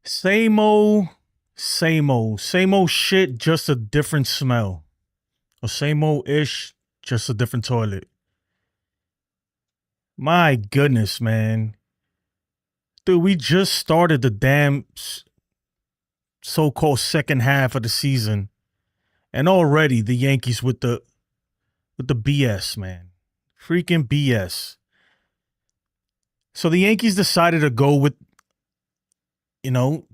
Same old, same old shit, just a different smell. Or same old ish, just a different toilet. My goodness, man. Dude, we just started the damn so-called second half of the season. And already the Yankees with the BS, man. Freaking BS. So the Yankees decided to go you know,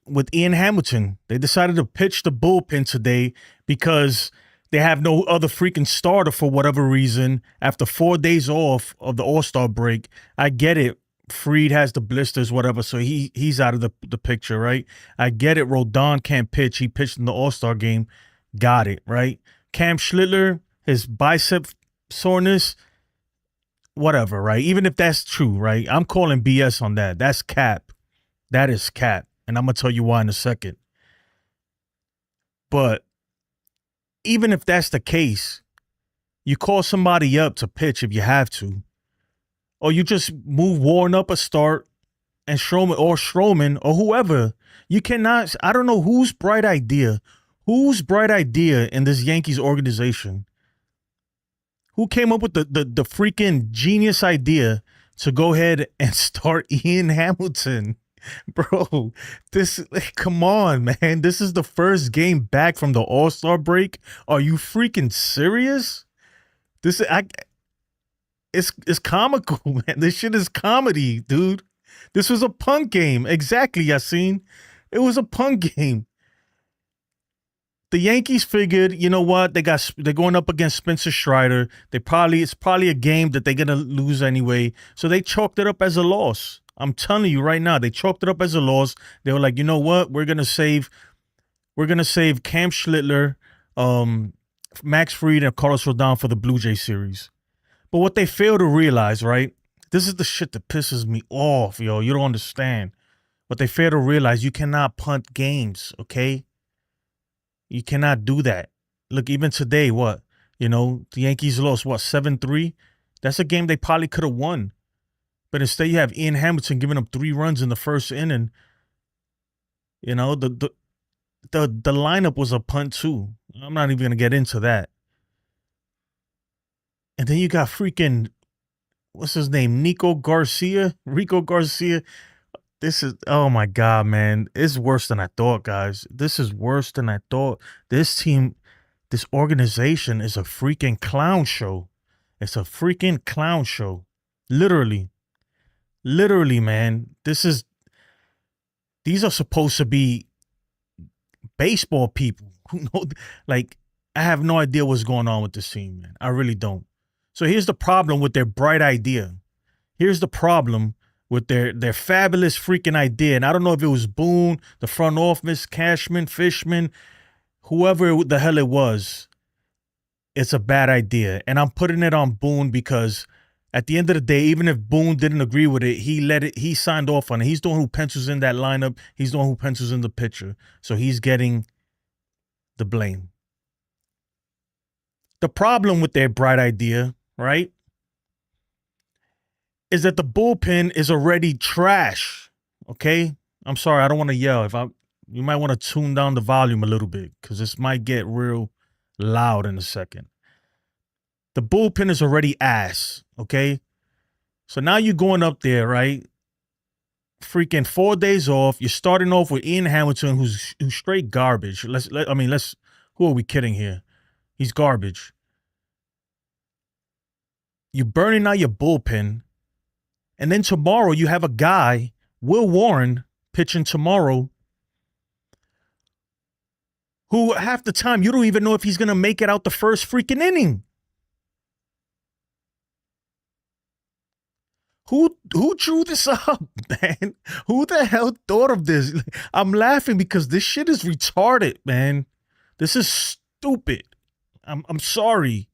with Ian Hamilton. They decided to pitch the bullpen today because they have no other freaking starter for whatever reason after 4 days off of the All-Star break. I get it. Freed has the blisters, whatever, so he's out of the picture, right? I get it. Rodon can't pitch. He pitched in the All-Star game. Got it, right? Cam Schlittler, his bicep soreness, whatever, right? Even if that's true, right? I'm calling BS on that. That's cap. That is cap. And I'm going to tell you why in a second. But even if that's the case, you call somebody up to pitch if you have to. Or you just move Warren up a start and Stroman or whoever. You cannot, I don't know whose bright idea in this Yankees organization, who came up with the freaking genius idea to go ahead and start Ian Hamilton. Bro, come on, man. This is the first game back from the All-Star break. Are you freaking serious? It's comical, man. This shit is comedy, dude. This was a punk game. Exactly, Yassine. It was a punk game. The Yankees figured, you know what? They're going up against Spencer Strider. It's probably a game that they're gonna lose anyway. So they chalked it up as a loss. I'm telling you right now, they chalked it up as a loss. They were like, you know what? We're gonna save Cam Schlittler, Max Fried, and Carlos Rodon for the Blue Jay series. But what they fail to realize, right? This is the shit that pisses me off, yo. You don't understand. What they fail to realize, you cannot punt games, okay? You cannot do that. Look, even today, what? The Yankees lost, 7-3? That's a game they probably could have won. But instead, you have Ian Hamilton giving up 3 runs in the first inning. The lineup was a punt too. I'm not even gonna get into that. And then you got freaking, what's his name? Rico Garcia. Oh my God, man. It's worse than I thought, guys. This is worse than I thought. This team, this organization is a freaking clown show. It's a freaking clown show. Literally, man. These are supposed to be baseball people who know, like, I have no idea what's going on with this team, man. I really don't. So here's the problem with their bright idea. Here's the problem with their fabulous freaking idea. And I don't know if it was Boone, the front office, Cashman, Fishman, whoever the hell it was. It's a bad idea. And I'm putting it on Boone because at the end of the day, even if Boone didn't agree with it, he signed off on it. He's the one who pencils in that lineup. He's the one who pencils in the pitcher. So he's getting the blame. The problem with their bright idea, right, is that the bullpen is already trash. Okay? I'm sorry, I don't want to yell. You might want to tune down the volume a little bit because this might get real loud in a second. The bullpen is already ass, okay? So now you're going up there, right? Freaking 4 days off. You're starting off with Ian Hamilton, who's straight garbage. Who are we kidding here? He's garbage. You're burning out your bullpen. And then tomorrow you have a guy, Will Warren, pitching tomorrow, who half the time you don't even know if he's going to make it out the first freaking inning. Who drew this up, man? Who the hell thought of this? I'm laughing because this shit is retarded, man. This is stupid. I'm sorry.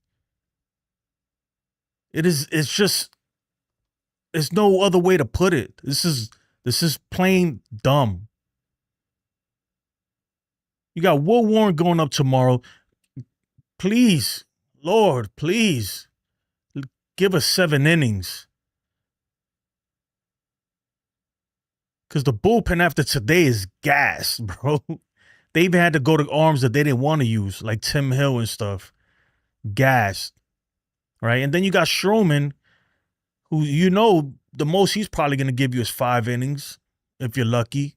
It's just, there's no other way to put it. This is plain dumb. You got Will Warren going up tomorrow. Please, Lord, please give us 7 innings. Because the bullpen after today is gas, bro. They even had to go to arms that they didn't want to use, like Tim Hill and stuff. Gas, right? And then you got Stroman, who the most he's probably going to give you is 5 innings if you're lucky.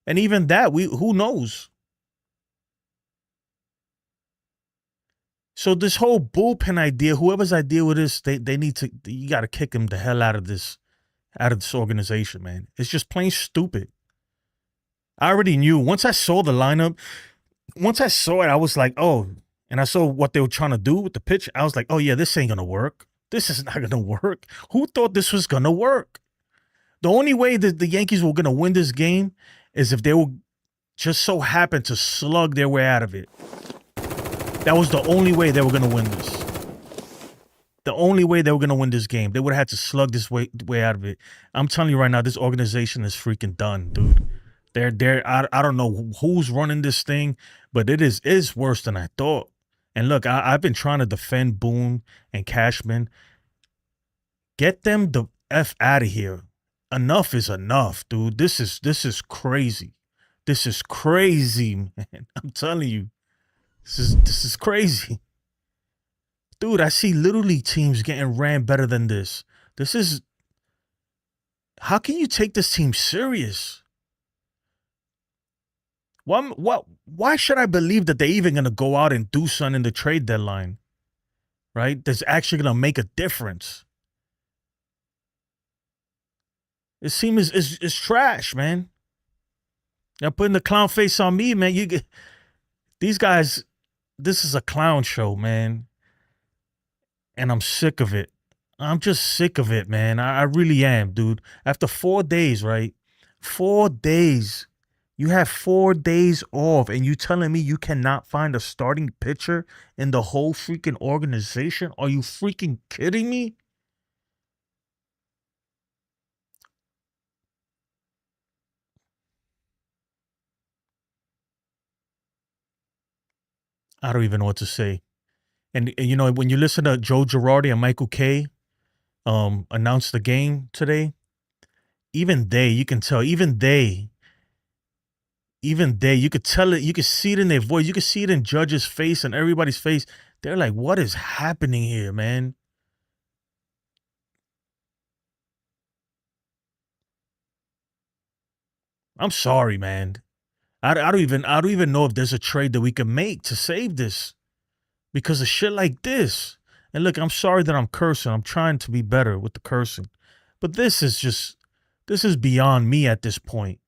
And even that, who knows? So this whole bullpen idea, whoever's idea with this, they need to, you got to kick him the hell out of this organization, man. It's just plain stupid. I already knew. Once I saw the lineup, once I saw it, I was like, oh, and I saw what they were trying to do with the pitch. I was like, oh yeah, this ain't going to work. This is not going to work. Who thought this was going to work? The only way that the Yankees were going to win this game is if they would just so happen to slug their way out of it. That was the only way they were going to win this. The only way they were going to win this game. They would have had to slug this way out of it. I'm telling you right now, this organization is freaking done, dude. I don't know who's running this thing, but it's worse than I thought. And look, I've been trying to defend Boone and Cashman. Get them the F out of here. Enough is enough, dude. This is crazy. This is crazy, man. I'm telling you. This is crazy. Dude, I see Little League teams getting ran better than this. How can you take this team serious? Why should I believe that they're even going to go out and do something in the trade deadline? Right? That's actually going to make a difference. This team is trash, man. Y'all putting the clown face on me, man. These guys, this is a clown show, man. And I'm sick of it. I'm just sick of it, man. I really am, dude. After 4 days, right? 4 days. You have 4 days off, and you telling me you cannot find a starting pitcher in the whole freaking organization? Are you freaking kidding me? I don't even know what to say. And you know, when you listen to Joe Girardi and Michael Kay announce the game today, you can tell, you could tell it, you could see it in their voice, you could see it in Judge's face and everybody's face. They're like, what is happening here, man? I'm sorry, man. I don't even know if there's a trade that we can make to save this because of shit like this. And look, I'm sorry that I'm cursing. I'm trying to be better with the cursing. But this is beyond me at this point.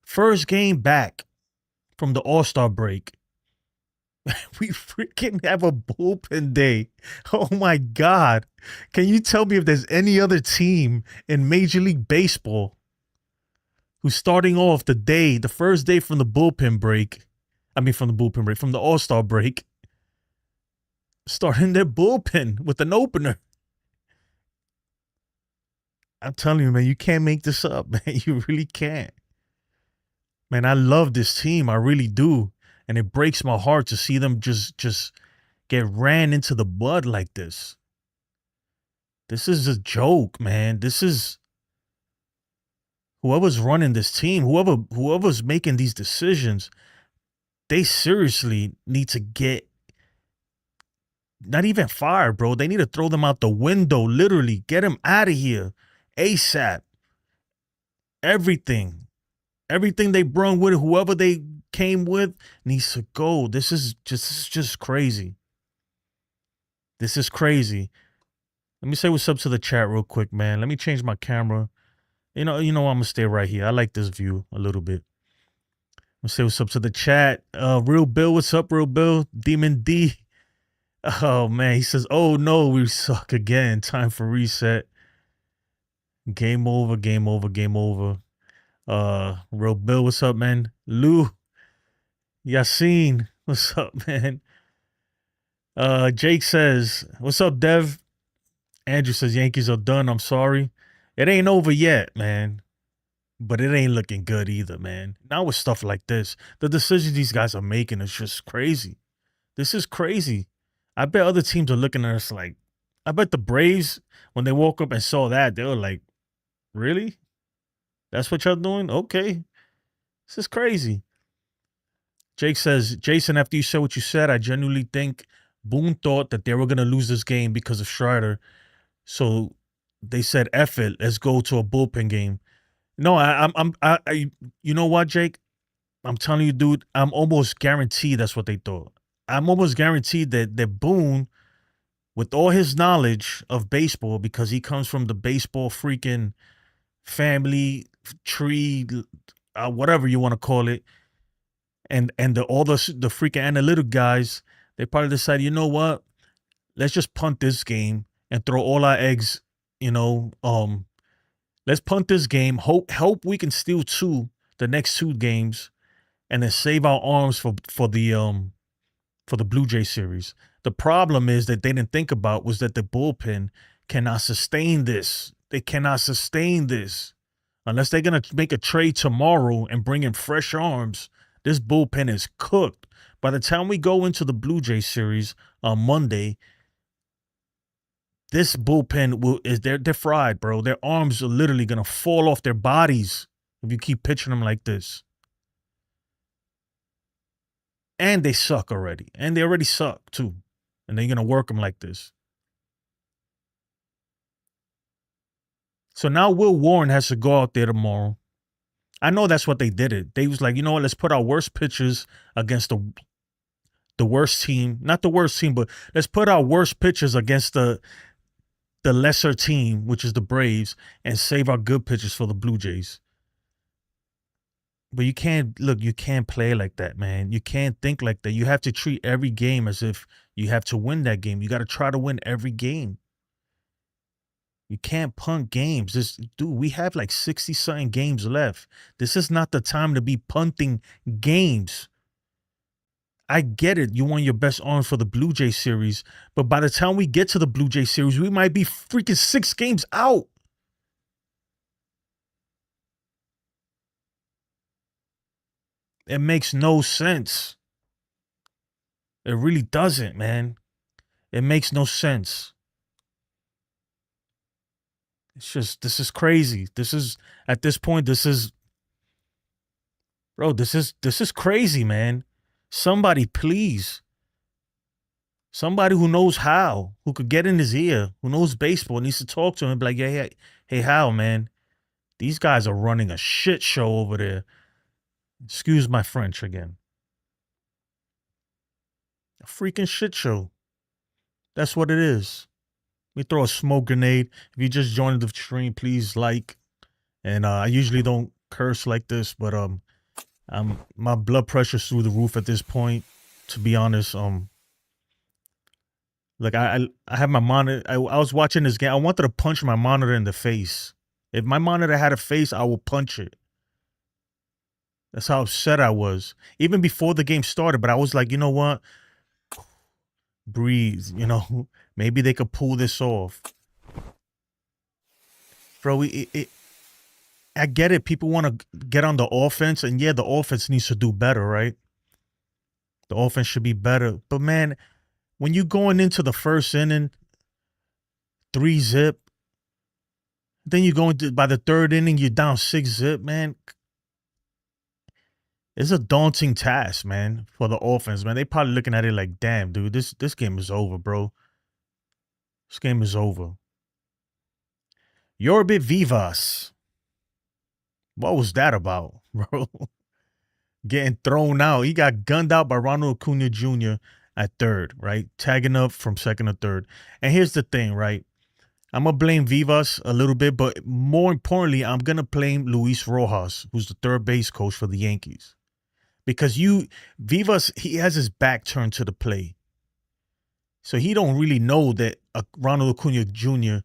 First game back from the All-Star break. We freaking have a bullpen day. Oh my God. Can you tell me if there's any other team in Major League Baseball who's starting off the first day from the bullpen break? From the All-Star break, starting their bullpen with an opener. I'm telling you, man, you can't make this up, man. You really can't. Man, I love this team. I really do. And it breaks my heart to see them just get ran into the mud like this. This is a joke, man. This is whoever's running this team, whoever's making these decisions, they seriously need to get not even fired, bro. They need to throw them out the window, literally. Get them out of here. ASAP. Everything they brung with it, whoever they came with, needs to go. This is just crazy. This is crazy. Let me say what's up to the chat real quick, man. Let me change my camera. You know, I'm gonna stay right here. I like this view a little bit. Let's say what's up to the chat. Real Bill, what's up, Real Bill? Demon D. Oh man, he says, oh no, we suck again. Time for reset. Game over. Real Bill, what's up, man? Lou, Yassine, what's up, man? Jake says, what's up, Dev? Andrew says, Yankees are done. I'm sorry. It ain't over yet, man. But it ain't looking good either, man. Not with stuff like this. The decisions these guys are making is just crazy. This is crazy. I bet other teams are looking at us like, I bet the Braves, when they woke up and saw that, they were like, really? That's what y'all doing? Okay. This is crazy. Jake says, Jason, after you said what you said, I genuinely think Boone thought that they were going to lose this game because of Strider. So they said, F it, let's go to a bullpen game. No, you know what, Jake? I'm telling you, dude, I'm almost guaranteed that's what they thought. I'm almost guaranteed that Boone, with all his knowledge of baseball, because he comes from the baseball freaking family tree, whatever you want to call it, and all the freaking analytic guys, they probably decided, you know what? Let's just punt this game and throw all our eggs, you know, let's punt this game. Hope we can steal the next two games, and then save our arms for the Blue Jay series. The problem is that they didn't think about was that the bullpen cannot sustain this. They cannot sustain this unless they're gonna make a trade tomorrow and bring in fresh arms. This bullpen is cooked. By the time we go into the Blue Jay series on Monday, this bullpen they're fried, bro. Their arms are literally gonna fall off their bodies if you keep pitching them like this. And they suck already. And they already suck too. And they're gonna work them like this. So now Will Warren has to go out there tomorrow. I know that's what they did it. They was like, you know what, let's put our worst pitchers against the worst team. Not the worst team, but let's put our worst pitchers against the lesser team, which is the Braves, and save our good pitchers for the Blue Jays. But you can't play like that, man. You can't think like that. You have to treat every game as if you have to win that game. You got to try to win every game. You can't punt games. We have like 60-something games left. This is not the time to be punting games. I get it. You want your best arms for the Blue Jay series, but by the time we get to the Blue Jay series, we might be freaking 6 games out. It makes no sense. It really doesn't, man. It makes no sense. It's just, this is crazy. At this point, this is crazy, man. Somebody, please. Somebody who knows how, who could get in his ear, who knows baseball, needs to talk to him and be like, hey, Hal, man, these guys are running a shit show over there. Excuse my French again. A freaking shit show. That's what it is. Let me throw a smoke grenade. If you just joined the stream, please like. And I usually don't curse like this, but my blood pressure's through the roof at this point. To be honest, like I have my monitor. I was watching this game. I wanted to punch my monitor in the face. If my monitor had a face, I will punch it. That's how upset I was, even before the game started. But I was like, you know what? Breathe. You know, maybe they could pull this off, bro. I get it. People want to get on the offense, and yeah, the offense needs to do better, right? The offense should be better. But man, when you going into the first inning, 3-0, then you go into by the third inning, you're down 6-0, man. It's a daunting task, man, for the offense, man. They probably looking at it like, damn, dude, this game is over, bro. This game is over. You're a bit Vivas. What was that about, bro? Getting thrown out. He got gunned out by Ronald Acuna Jr. at third, right? Tagging up from second to third. And here's the thing, right? I'm going to blame Vivas a little bit, but more importantly, I'm going to blame Luis Rojas, who's the third base coach for the Yankees. Because Vivas, he has his back turned to the play. So he don't really know that Ronald Acuna Jr.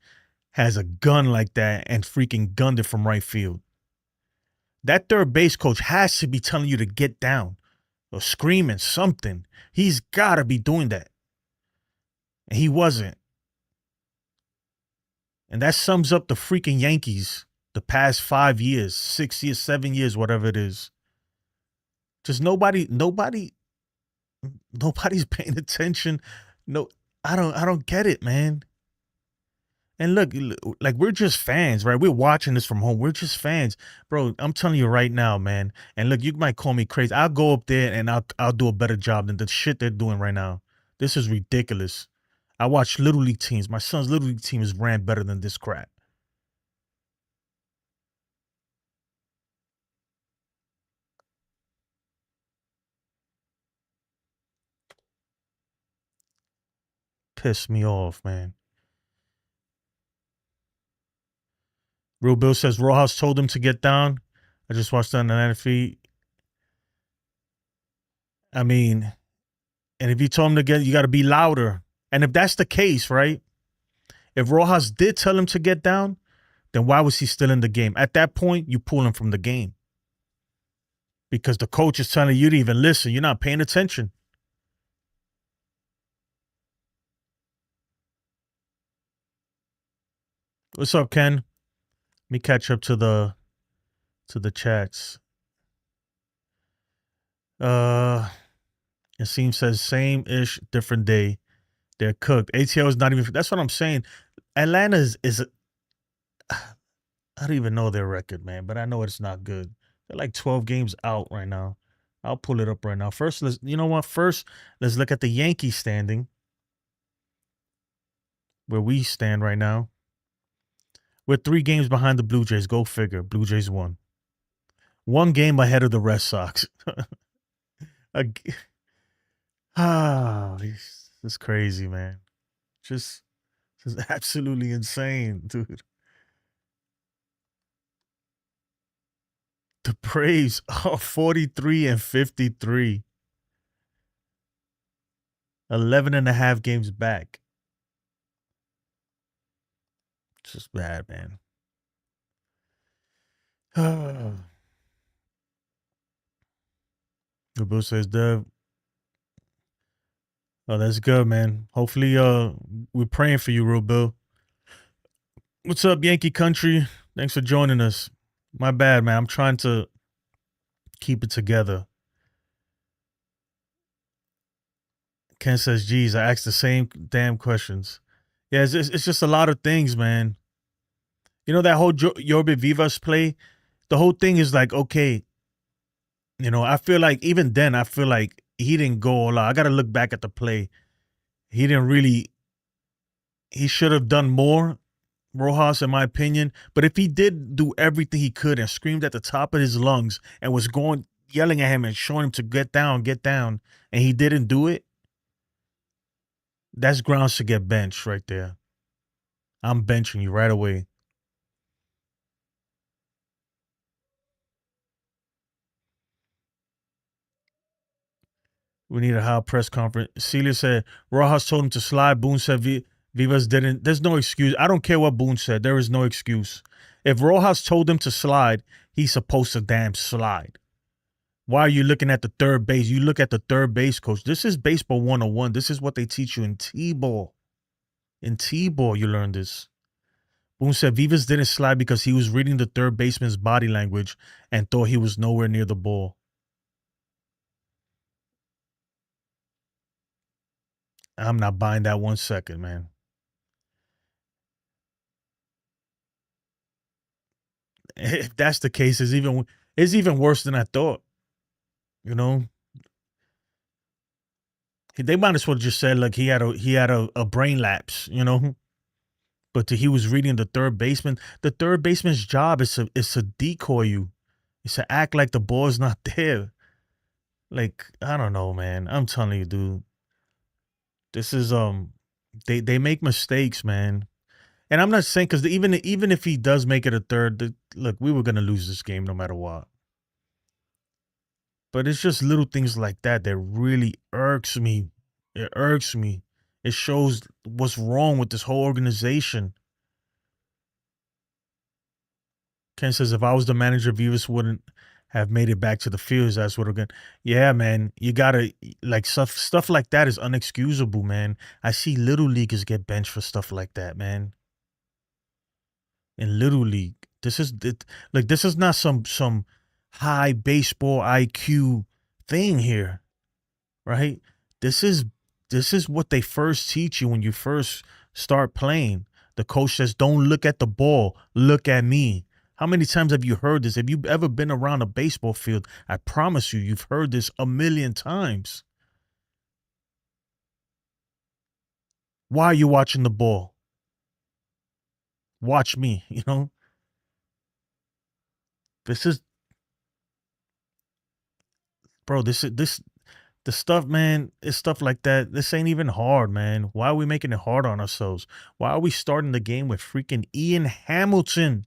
has a gun like that and freaking gunned it from right field. That third base coach has to be telling you to get down or screaming something. He's got to be doing that. And he wasn't. And that sums up the freaking Yankees the past 5 years, 6 years, 7 years, whatever it is. Just nobody's paying attention. No, I don't get it, man. And look, like we're just fans, right? We're watching this from home. We're just fans, bro. I'm telling you right now, man. And look, you might call me crazy. I'll go up there and I'll do a better job than the shit they're doing right now. This is ridiculous. I watch little league teams. My son's little league team is ran better than this crap. Piss me off, man. Real Bill says Rojas told him to get down. I just watched that on the feed. I mean, and if you told him to get, you got to be louder. And if that's the case, right? If Rojas did tell him to get down, then why was he still in the game? At that point, you pull him from the game because the coach is telling you to even listen. You're not paying attention. What's up, Ken? Let me catch up to the chats. Yasim says same ish, different day. They're cooked. ATL is not even. That's what I'm saying. Atlanta is I don't even know their record, man, but I know it's not good. They're like 12 games out right now. I'll pull it up right now. First, you know what? First, let's look at the Yankees standing, where we stand right now. We're 3 games behind the Blue Jays. Go figure. Blue Jays won. 1 game ahead of the Red Sox. This is crazy, man. Just this is absolutely insane, dude. The Braves are 43 and 53. 11 and a half games back. It's just bad, man. The Bill says, Dev. Oh, that's good, man. Hopefully, we're praying for you, Real Bill. What's up, Yankee Country? Thanks for joining us. My bad, man. I'm trying to keep it together. Ken says, geez, I asked the same damn questions. Yeah, it's just a lot of things, man. You know, that whole Yorbe Vivas play, the whole thing is like, okay, I feel like even then, I feel like he didn't go all out. I got to look back at the play. He didn't really, he should have done more, Rojas, in my opinion. But if he did do everything he could and screamed at the top of his lungs and was yelling at him and showing him to get down, and he didn't do it, that's grounds to get benched right there. I'm benching you right away. We need a high press conference. Celia said Rojas told him to slide. Boone said Vivas didn't. There's no excuse. I don't care what Boone said. There is no excuse. If Rojas told him to slide, he's supposed to damn slide. Why are you looking at the third base? You look at the third base coach. This is baseball 101. This is what they teach you in T-ball. In T-ball, you learn this. Boone said Vivas didn't slide because he was reading the third baseman's body language and thought he was nowhere near the ball. I'm not buying that 1 second, man. If that's the case, it's even worse than I thought. You know, they might as well just said like he had a brain lapse. But he was reading the third baseman. The third baseman's job is to decoy you. It's to act like the ball's not there. Like, I don't know, man. I'm telling you, dude. This is they make mistakes, man. And I'm not saying because even if he does make it a third, look, we were gonna lose this game no matter what. But it's just little things like that that really irks me. It irks me. It shows what's wrong with this whole organization. Ken says, if I was the manager, Vivas wouldn't have made it back to the fields. That's what again. Yeah, man. You gotta like stuff like that is unexcusable, man. I see little leaguers get benched for stuff like that, man. In little league, this is not some high baseball IQ thing here, right? This is what they first teach you when you first start playing. The coach says, don't look at the ball, look at me. How many times have you heard this? Have you ever been around a baseball field? I promise you, you've heard this a million times. Why are you watching the ball? Watch me, you know? This is, bro, the stuff, man, it's stuff like that. This ain't even hard, man. Why are we making it hard on ourselves? Why are we starting the game with freaking Ian Hamilton?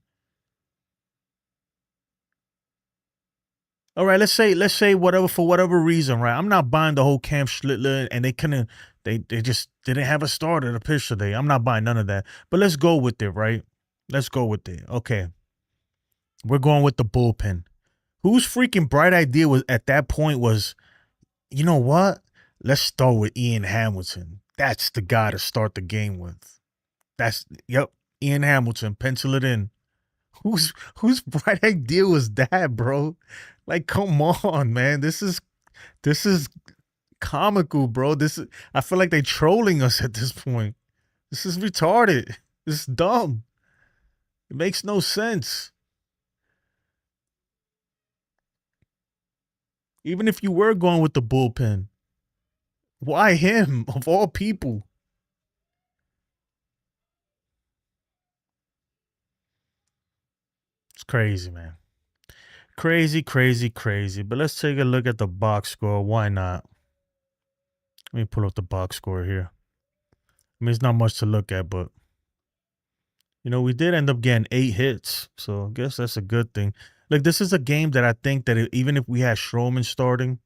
All right, let's say whatever for whatever reason, right? I'm not buying the whole Cam Schlittler and they just didn't have a starter to pitch today. I'm not buying none of that. But let's go with it, right? Let's go with it. Okay. We're going with the bullpen. Whose freaking bright idea was at that point was, you know what? Let's start with Ian Hamilton. That's the guy to start the game with. Yep, Ian Hamilton. Pencil it in. Whose bright idea was that, bro? Like, come on, man. This is comical, bro. I feel like they trolling us at this point. This is retarded. This is dumb. It makes no sense. Even if you were going with the bullpen, why him of all people? It's crazy, man. Crazy, crazy, crazy. But let's take a look at the box score. Why not? Let me pull up the box score here. I mean, it's not much to look at, but we did end up getting 8 hits, so I guess that's a good thing. Like, this is a game that I think that even if we had Stroman starting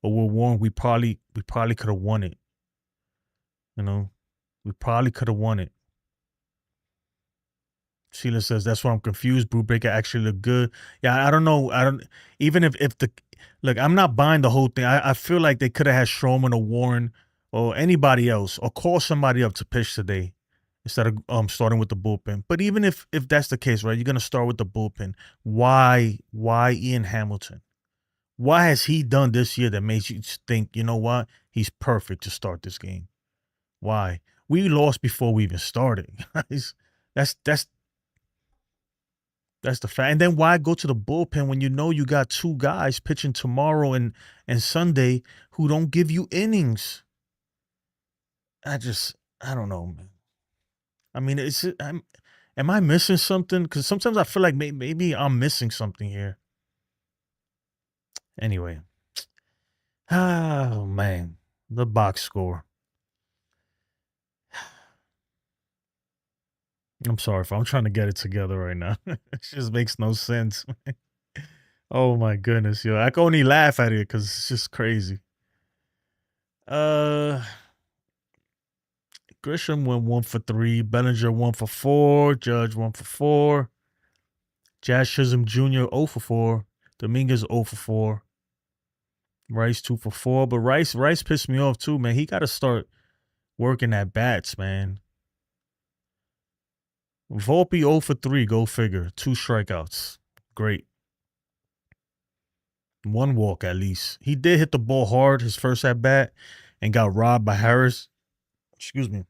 or we're Warren, we probably could have won it. We probably could have won it. Sheila says that's why I'm confused. Brubaker actually looked good. Yeah, I don't know. Even if look, I'm not buying the whole thing. I feel like they could have had Stroman or Warren or anybody else or call somebody up to pitch today instead of starting with the bullpen. But even if that's the case, right, you're gonna start with the bullpen. Why Ian Hamilton? Why has he done this year that makes you think, you know what, he's perfect to start this game? Why? We lost before we even started, guys. That's the fact. And then why go to the bullpen when you know you got 2 guys pitching tomorrow and Sunday who don't give you innings? I don't know, man. I mean, am I missing something? Because sometimes I feel like maybe I'm missing something here. Anyway. Oh, man. The box score. I'm sorry if I'm trying to get it together right now. It just makes no sense. Oh my goodness, yo. I can only laugh at it because it's just crazy. Grisham went 1 for 3. Bellinger 1 for 4. Judge 1 for 4. Jazz Chisholm Jr. 0 for 4. Dominguez 0 for 4. Rice 2 for 4. But Rice pissed me off too, man. He got to start working at bats, man. Volpe 0 for 3. Go figure. 2 strikeouts. Great. 1 walk at least. He did hit the ball hard his first at bat and got robbed by Harris. Excuse me.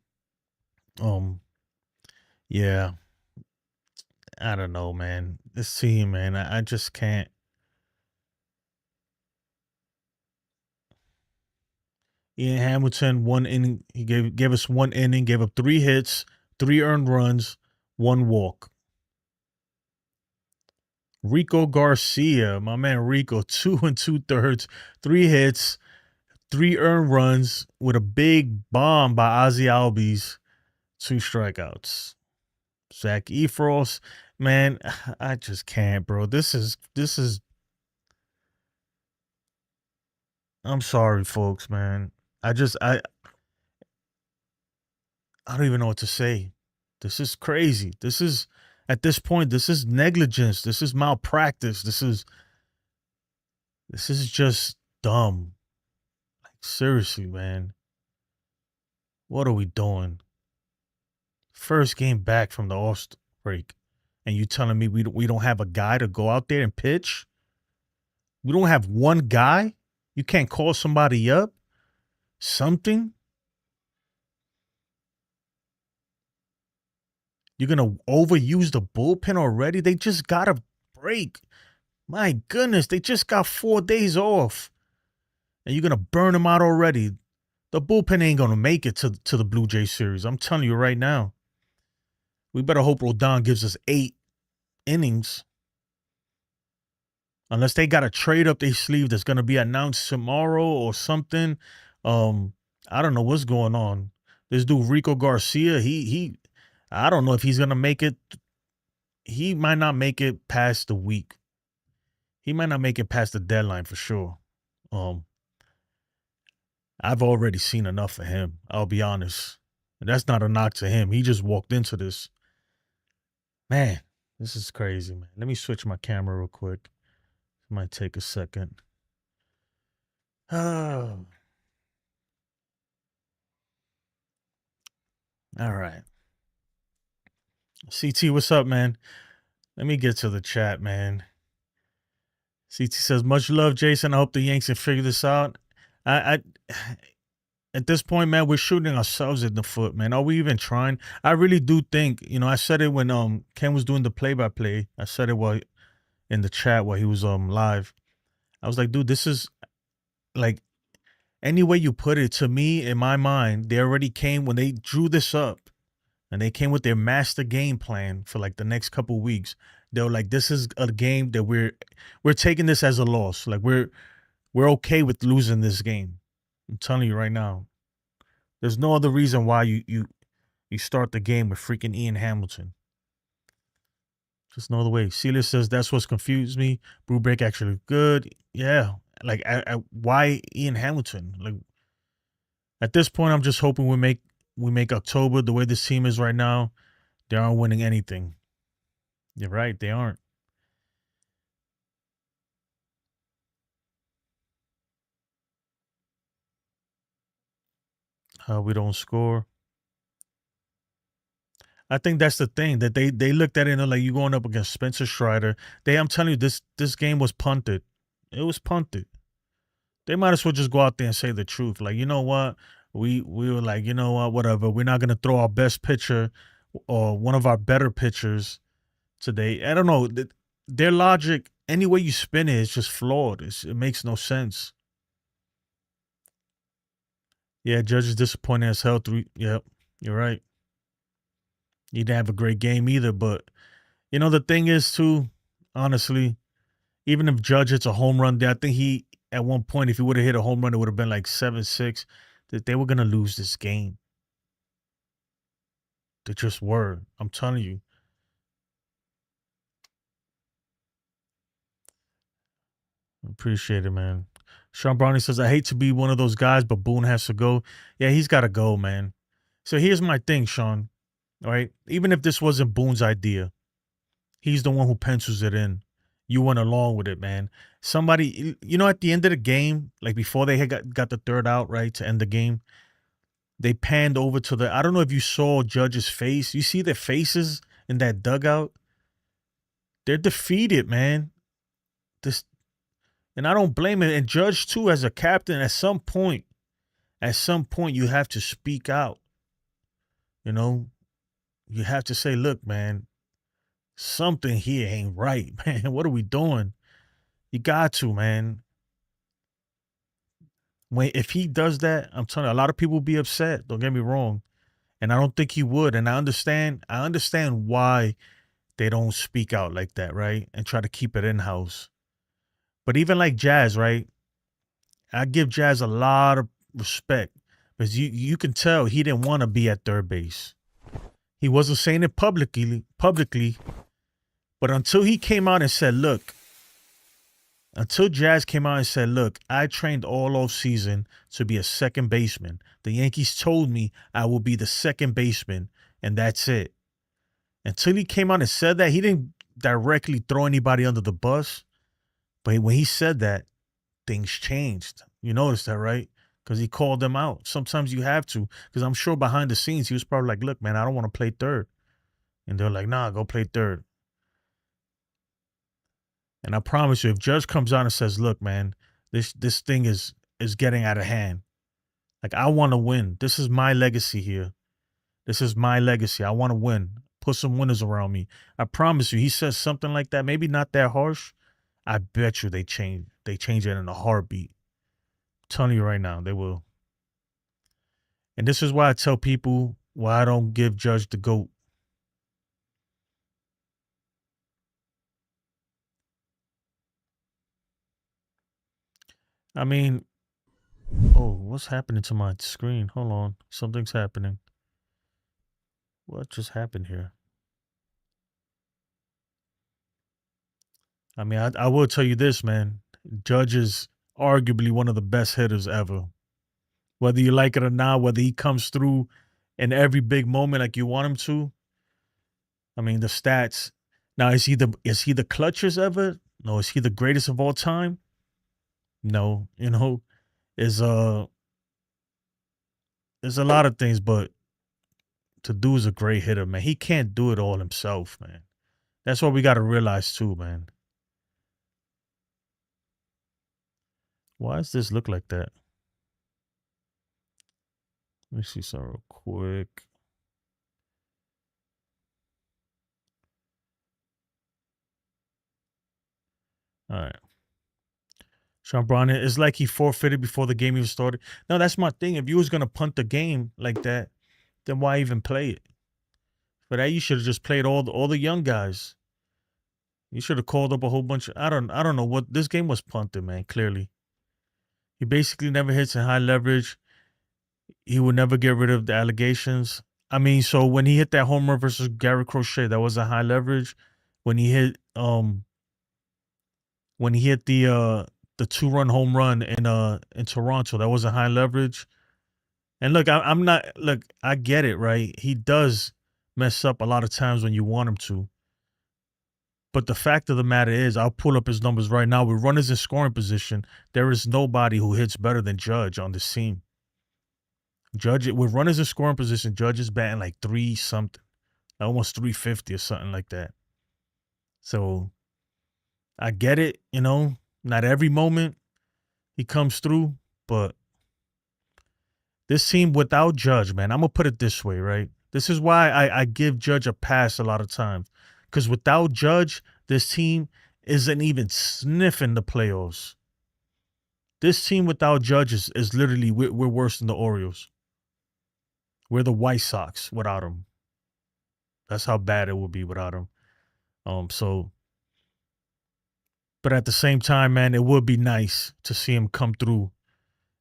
Yeah. I don't know, man. This team, man, I just can't. Ian Hamilton, 1 inning. He gave us 1 inning, gave up 3 hits, 3 earned runs, 1 walk. Rico Garcia, my man Rico, 2 2/3, 3 hits, 3 earned runs with a big bomb by Ozzie Albies, 2 strikeouts. Zach Efros, man, I just can't, bro. This is. I'm sorry, folks, man. I don't even know what to say. This is crazy. This is, at this point, this is negligence. This is malpractice. This is just dumb. Like, seriously, man. What are we doing? First game back from the All break, and you telling me we don't have a guy to go out there and pitch? We don't have one guy? You can't call somebody up? Something? You're gonna overuse the bullpen already? They just got a break. My goodness, they just got 4 days off. And you're gonna burn them out already. The bullpen ain't gonna make it to the Blue Jay series. I'm telling you right now. We better hope Rodon gives us 8 innings. Unless they got a trade up their sleeve that's gonna be announced tomorrow or something. I don't know what's going on. This dude Rico Garcia, he I don't know if he's gonna make it. He might not make it past the week. He might not make it past the deadline for sure. I've already seen enough of him. I'll be honest. And that's not a knock to him. He just walked into this. Man, this is crazy, man. Let me switch my camera real quick. It might take a second. Oh. All right. CT, what's up, man? Let me get to the chat, man. CT says, much love, Jason. I hope the Yanks can figure this out. I at this point, man, we're shooting ourselves in the foot, man. Are we even trying? I really do think, I said it when Ken was doing the play-by-play. I said it while in the chat while he was live. I was like, dude, this is like any way you put it, to me, in my mind, they already came when they drew this up and they came with their master game plan for like the next couple weeks. They were like, this is a game that we're taking this as a loss. Like we're okay with losing this game. I'm telling you right now. There's no other reason why you start the game with freaking Ian Hamilton. Just no other way. Celia says that's what's confused me. Brubeck actually good. Yeah. Like, why Ian Hamilton? Like, at this point, I'm just hoping we make October the way this team is right now. They aren't winning anything. You're right. They aren't. We don't score. I think that's the thing that they looked at it and they're like, you going up against Spencer Strider. I'm telling you, this game was punted. It was punted. They might as well just go out there and say the truth. Like, you know what? We were like, you know what? Whatever. We're not gonna throw our best pitcher or one of our better pitchers today. I don't know. Their logic, any way you spin it, is just flawed. It makes no sense. Yeah, Judge is disappointing as hell. Yep, you're right. He didn't have a great game either. But the thing is too, honestly, even if Judge hits a home run there, I think he at one point, if he would have hit a home run, it would have been like 7-6. That they were gonna lose this game. They just were. I'm telling you. Appreciate it, man. Sean Brownie says, I hate to be one of those guys, but Boone has to go. Yeah, he's got to go, man. So here's my thing, Sean. All right? Even if this wasn't Boone's idea, he's the one who pencils it in. You went along with it, man. Somebody, at the end of the game, like before they had got the third out, right, to end the game, they panned over to I don't know if you saw Judge's face. You see their faces in that dugout? They're defeated, man. And I don't blame it. And Judge, too, as a captain, at some point, you have to speak out. You have to say, look, man, something here ain't right, man. What are we doing? You got to, man. If he does that, I'm telling you, a lot of people will be upset. Don't get me wrong. And I don't think he would. And I understand why they don't speak out like that, right? And try to keep it in-house. But even like Jazz, right? I give Jazz a lot of respect because you can tell he didn't want to be at third base. He wasn't saying it publicly, but until he came out and said, look, until Jazz came out and said, look, I trained all off season to be a second baseman. The Yankees told me I will be the second baseman, and that's it. Until he came out and said that, he didn't directly throw anybody under the bus. But when he said that, things changed. You noticed that, right? Because he called them out. Sometimes you have to. Because I'm sure behind the scenes, he was probably like, look, man, I don't want to play third. And they're like, nah, go play third. And I promise you, if Judge comes out and says, look, man, this thing is getting out of hand. Like, I want to win. This is my legacy here. This is my legacy. I want to win. put some winners around me. I promise you, he says something like that, maybe not that harsh. I bet you they change it in a heartbeat. I'm telling you right now, they will. And this is why I tell people why I don't give Judge the GOAT. I mean, oh, what's happening to my screen? Hold on. Something's happening. What just happened here? I mean, I will tell you this, man. Judge is arguably one of the best hitters ever. Whether you like it or not, whether he comes through in every big moment like you want him to. I mean, the stats. Now, is he the clutchest ever? No. Is he the greatest of all time? No. Is there's a lot of things, but to do is a great hitter, man. He can't do it all himself, man. That's what we got to realize too, man. Why does this look like that? Let me see something real quick. All right. Sean Brown, it's like he forfeited before the game even started. No, that's my thing. If you was gonna punt the game like that, then why even play it? For that, you should have just played all the young guys. You should have called up a whole bunch of I don't know what this game was punted, man. Clearly, he basically never hits in high leverage. He would never get rid of the allegations. I mean, so when he hit that home run versus Gary Crochet, that was a high leverage. When he hit the 2-run home run in Toronto, that was a high leverage. And look, I'm not look, I get it, right? He does mess up a lot of times when you want him to. But the fact of the matter is, I'll pull up his numbers right now. With runners in scoring position, there is nobody who hits better than Judge on this team. Judge, with runners in scoring position, Judge is batting like 3 something, almost 350 or something like that. So I get it, not every moment he comes through, but this team without Judge, man, I'm going to put it this way, right? This is why I give Judge a pass a lot of times. Because without Judge, this team isn't even sniffing the playoffs. This team without Judge is literally, we're worse than the Orioles. We're the White Sox without him. That's how bad it would be without him. But at the same time, man, it would be nice to see him come through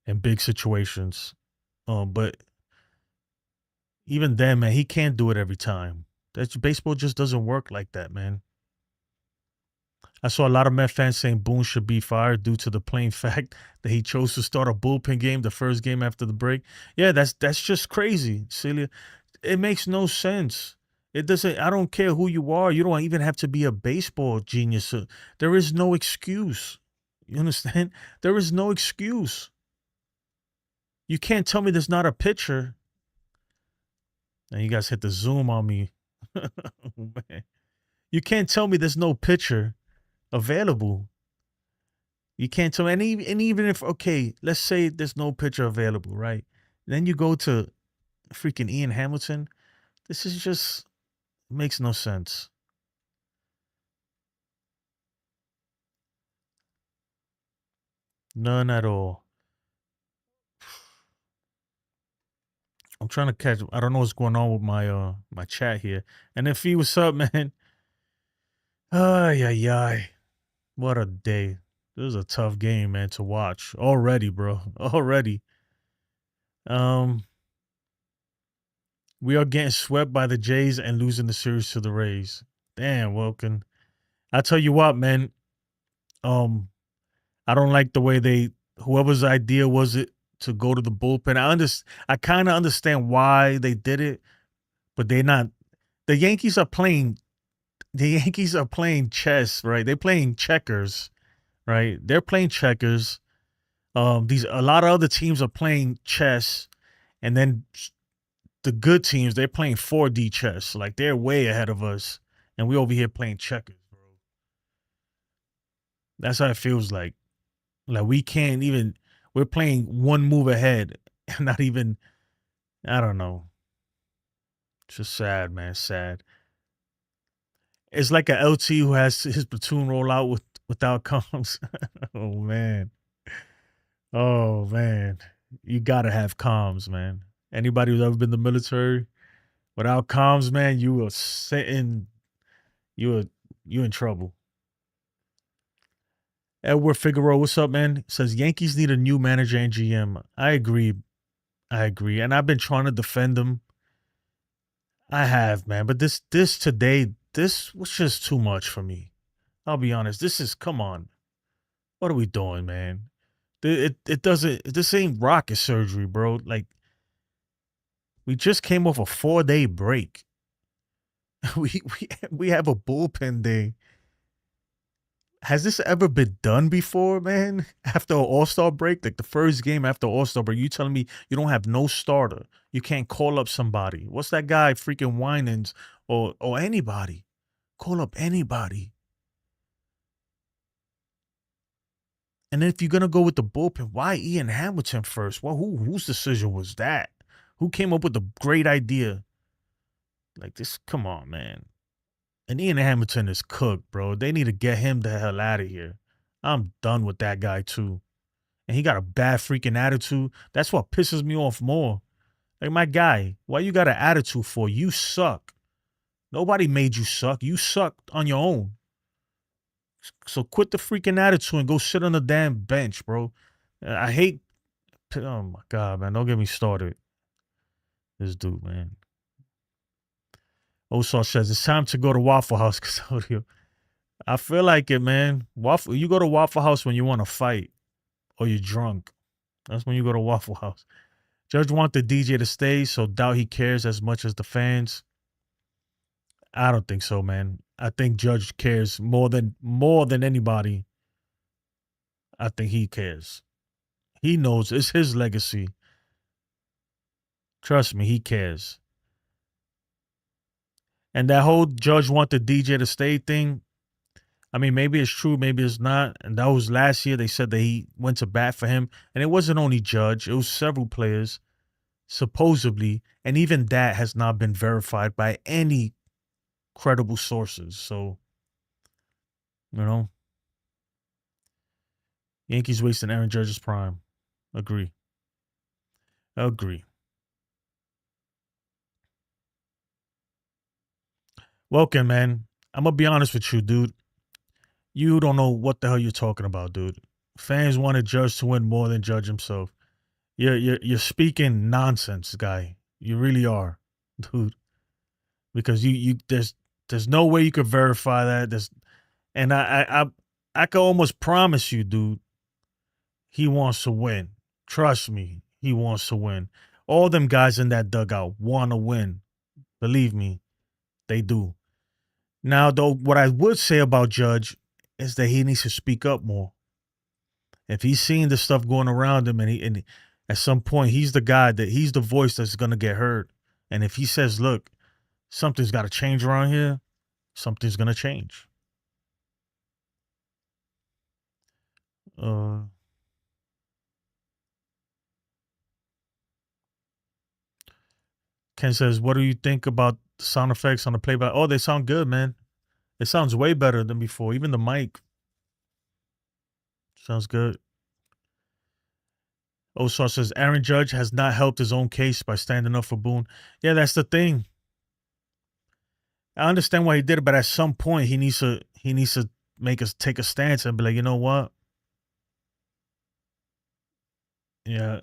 in big situations. But even then, man, he can't do it every time. Baseball just doesn't work like that, man. I saw a lot of Met fans saying Boone should be fired due to the plain fact that he chose to start a bullpen game, the first game after the break. Yeah, that's just crazy, Celia. It makes no sense. It doesn't. I don't care who you are. You don't even have to be a baseball genius. There is no excuse. You understand? There is no excuse. You can't tell me there's not a pitcher. And you guys hit the zoom on me. Oh, man. You can't tell me there's no pitcher available. You can't tell me. And even if, okay, let's say there's no pitcher available, right? Then you go to freaking Ian Hamilton. This is just makes no sense. None at all. I'm trying to catch. I don't know what's going on with my chat here. And if he what's up, man? Ay ay ay. What a day. This is a tough game, man, to watch. Already, bro. Already. We are getting swept by the Jays and losing the series to the Rays. Damn, Wilkin. I tell you what, man. I don't like the way whoever's idea was it to go to the bullpen. I kind of understand why they did it, but they're not. The Yankees are playing chess, right? They're playing checkers, right? They're playing checkers. A lot of other teams are playing chess, and then the good teams, they're playing 4D chess. Like, they're way ahead of us, and we over here playing checkers, bro. That's how it feels like. Like, we're playing one move ahead, and not even, I don't know. It's just sad, man. Sad. It's like a LT who has his platoon roll out without comms. Oh man. Oh man. You gotta have comms, man. Anybody who's ever been in the military without comms, man, you are sitting. You are you in trouble. Edward Figueroa, what's up, man? Says Yankees need a new manager and GM. I agree. I agree. And I've been trying to defend them. I have, man. But this today, this was just too much for me. I'll be honest. This is come on. What are we doing, man? It doesn't this ain't rocket surgery, bro. Like we just came off a 4-day break. We have a bullpen day. Has this ever been done before, man? After an All-Star break, like the first game after All-Star break, you telling me you don't have no starter. You can't call up somebody. What's that guy freaking Winans or anybody? Call up anybody. And then if you're gonna go with the bullpen, why Ian Hamilton first? Well, whose decision was that? Who came up with the great idea? Like this, come on, man. And Ian Hamilton is cooked, bro. They need to get him the hell out of here. I'm done with that guy too. And he got a bad freaking attitude. That's what pisses me off more. Like, my guy, why you got an attitude for? You suck. Nobody made you suck. You sucked on your own. So quit the freaking attitude and go sit on the damn bench, bro. I hate. Oh my god, man! Don't get me started. This dude, man. Osar says it's time to go to Waffle House, Custodio. I feel like it, man. Waffle. You go to Waffle House when you want to fight or you're drunk. That's when you go to Waffle House. Judge want the DJ to stay, so doubt he cares as much as the fans. I don't think so, man. I think Judge cares more than anybody. I think he cares. He knows it's his legacy. Trust me, he cares. And that whole Judge want the DJ to stay thing, I mean, maybe it's true, maybe it's not. And that was last year. They said that he went to bat for him. And it wasn't only Judge, it was several players, supposedly. And even that has not been verified by any credible sources. So, you know, Yankees wasting Aaron Judge's prime. Agree. Agree. Welcome, man. I'm gonna be honest with you, dude. You don't know what the hell you're talking about, dude. Fans wanted Judge to win more than Judge himself. You're speaking nonsense, guy. You really are, dude. Because you there's no way you could verify that. And I can almost promise you, dude, he wants to win. Trust me, he wants to win. All them guys in that dugout want to win. Believe me, they do. Now, though, what I would say about Judge is that he needs to speak up more. If he's seeing the stuff going around him, and at some point he's the guy he's the voice that's gonna get heard. And if he says, "Look, something's got to change around here," something's gonna change. Uh, Ken says, "What do you think about the sound effects on the playback?" Oh, they sound good, man. It sounds way better than before. Even the mic sounds good. Osar says Aaron Judge has not helped his own case by standing up for Boone. Yeah, that's the thing. I understand why he did it, but at some point he needs to make us take a stance and be like, you know what? Yeah,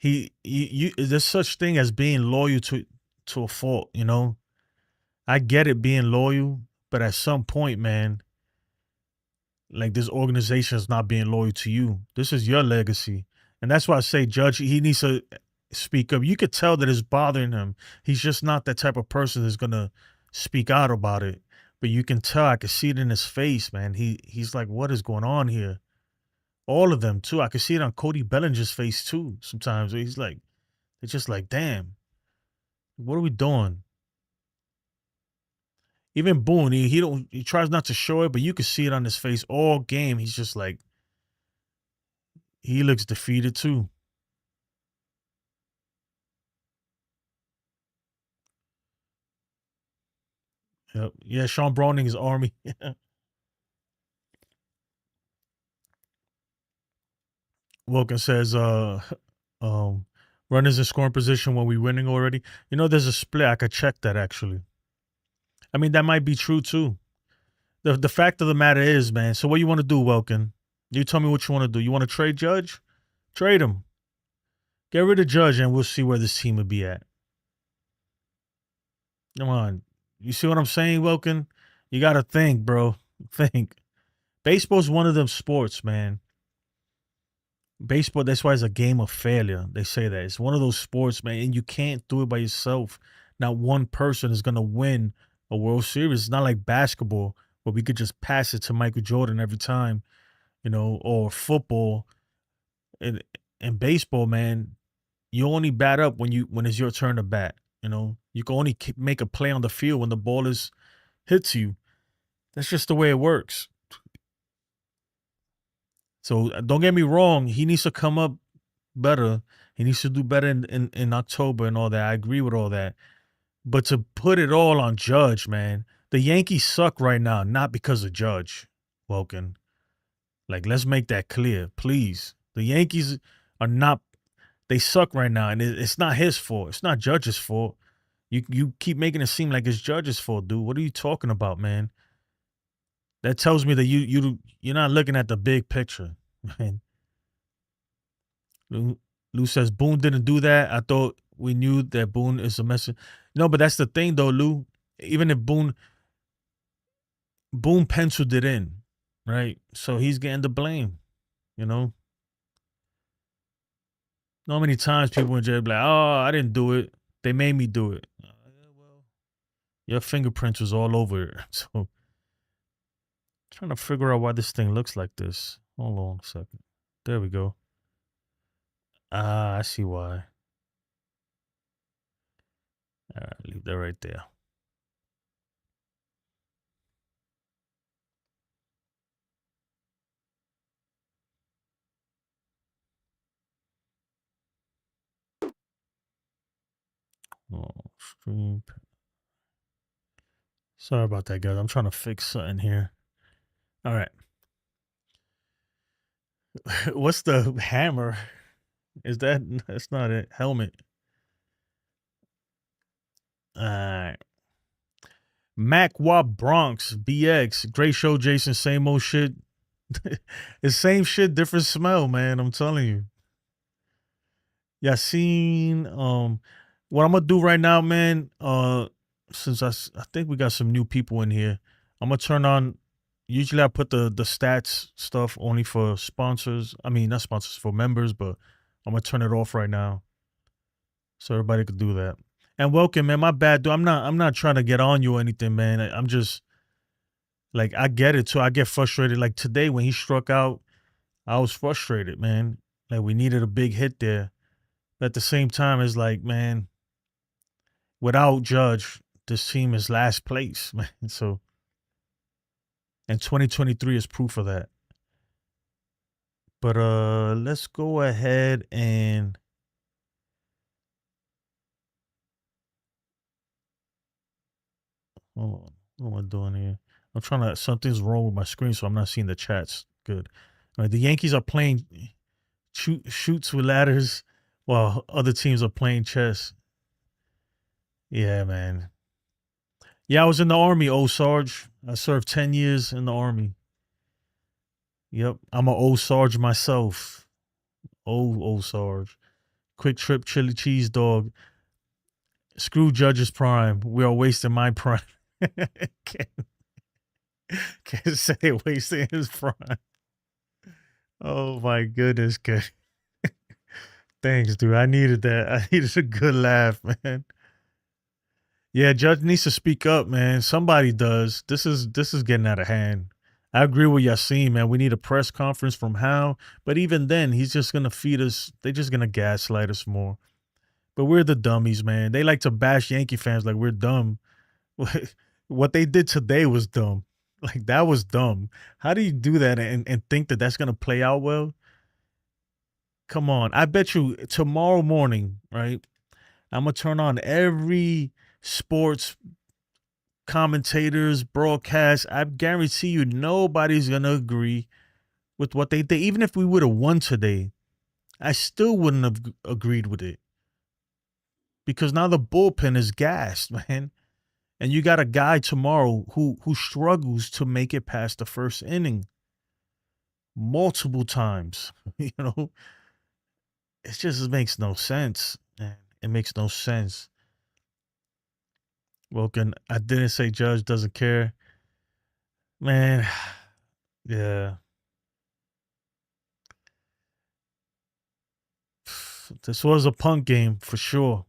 there's such thing as being loyal to a fault. You know, I get it being loyal, but at some point, man, like this organization is not being loyal to you. This is your legacy. And that's why I say Judge, he needs to speak up. You could tell that it's bothering him. He's just not that type of person that's gonna speak out about it. But you can tell, I can see it in his face, man. He's like, what is going on here? All of them too. I can see it on Cody Bellinger's face too. Sometimes he's like, it's just like, damn, what are we doing? Even Boone, he tries not to show it, but you can see it on his face all game. He's just like, he looks defeated too. Yep. Yeah, Sean Browning's Army. Wilkins says, um, runners in scoring position when we winning already. There's a split. I could check that actually. I mean, that might be true too. The fact of the matter is, man. So what you want to do, Welkin? You tell me what you want to do. You want to trade Judge? Trade him. Get rid of Judge, and we'll see where this team would be at. Come on. You see what I'm saying, Welkin? You got to think, bro. Think. Baseball's one of them sports, man. Baseball, that's why it's a game of failure. They say that. It's one of those sports, man, and you can't do it by yourself. Not one person is going to win a World Series. It's not like basketball where we could just pass it to Michael Jordan every time, or football. In baseball, man, you only bat up when it's your turn to bat. You can only make a play on the field when the ball hits you. That's just the way it works. So don't get me wrong. He needs to come up better. He needs to do better in October and all that. I agree with all that. But to put it all on Judge, man, the Yankees suck right now, not because of Judge, Welkin. Like, let's make that clear, please. The Yankees are not, they suck right now, and it's not his fault. It's not Judge's fault. You keep making it seem like it's Judge's fault, dude. What are you talking about, man? That tells me that you're not looking at the big picture, man. Lou says Boone didn't do that. I thought we knew that Boone is a message. No, but that's the thing, though, Lou. Even if Boone penciled it in, right? So he's getting the blame, Not many times people in jail be like, "Oh, I didn't do it. They made me do it." Well, your fingerprints was all over it. So trying to figure out why this thing looks like this. Hold on a second. There we go. I see why. All right, leave that right there. Oh, stream. Sorry about that, guys. I'm trying to fix something here. All right. What's the hammer? That's not it. Helmet. All right. Mac Wap Bronx BX. Great show, Jason. Same old shit. It's same shit, different smell, man. I'm telling you. Yassine. What I'm gonna do right now, man, since I think we got some new people in here, I'm gonna turn on. Usually I put the stats stuff only for sponsors. I mean, not sponsors, for members, but I'm gonna turn it off right now so everybody could do that. And welcome, man. My bad, dude. I'm not trying to get on you or anything, man. I'm just like, I get it too. I get frustrated. Like today when he struck out, I was frustrated, man. Like we needed a big hit there. But at the same time, it's like, man, without Judge, this team is last place, man. So, and 2023 is proof of that. But let's go ahead and hold on. What am I doing here? I'm trying to. Something's wrong with my screen, so I'm not seeing the chats. Good. All right, the Yankees are playing shoots with ladders, while other teams are playing chess. Yeah, man. Yeah, I was in the Army, old Sarge. I served 10 years in the Army. Yep, I'm an old Sarge myself. Old Sarge. Quick Trip Chili Cheese Dog. Screw Judge's prime. We are wasting my prime. can't say wasting his prime. Oh my goodness, good. Thanks, dude. I needed that. I needed a good laugh, man. Yeah, Judge needs to speak up, man. Somebody does. This is getting out of hand. I agree with Yassine, man. We need a press conference from Hal. But even then, he's just gonna feed us. They're just gonna gaslight us more. But we're the dummies, man. They like to bash Yankee fans like we're dumb. What they did today was dumb. Like that was dumb. How do you do that and think that that's gonna play out well? Come on. I bet you tomorrow morning, right? I'm gonna turn on every sports commentators, broadcasts, I guarantee you nobody's gonna agree with what they did. Even if we would have won today, I still wouldn't have agreed with it because now the bullpen is gassed, man. And you got a guy tomorrow who struggles to make it past the first inning multiple times. You know, it makes no sense, man. It makes no sense. Woken, I didn't say Judge doesn't care. Man, yeah. This was a punk game for sure.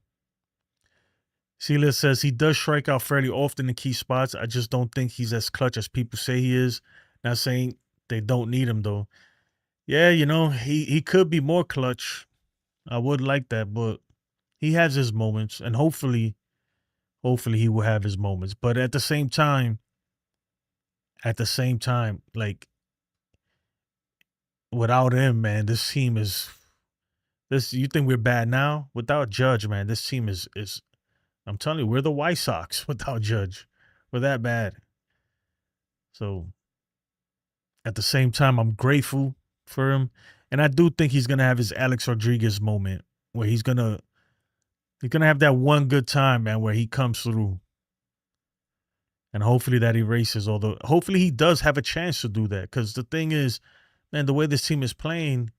Sheila says he does strike out fairly often in key spots. I just don't think he's as clutch as people say he is. Not saying they don't need him though. Yeah, you know, he could be more clutch. I would like that, but he has his moments, and hopefully he will have his moments. But at the same time, like without him, man, this team is this. You think we're bad now? Without Judge, man, this team is. I'm telling you, we're the White Sox without Judge. We're that bad. So at the same time, I'm grateful for him, and I do think he's gonna have his Alex Rodriguez moment where he's gonna have that one good time, man, where he comes through. And hopefully that erases hopefully he does have a chance to do that. Because the thing is, man, the way this team is playing,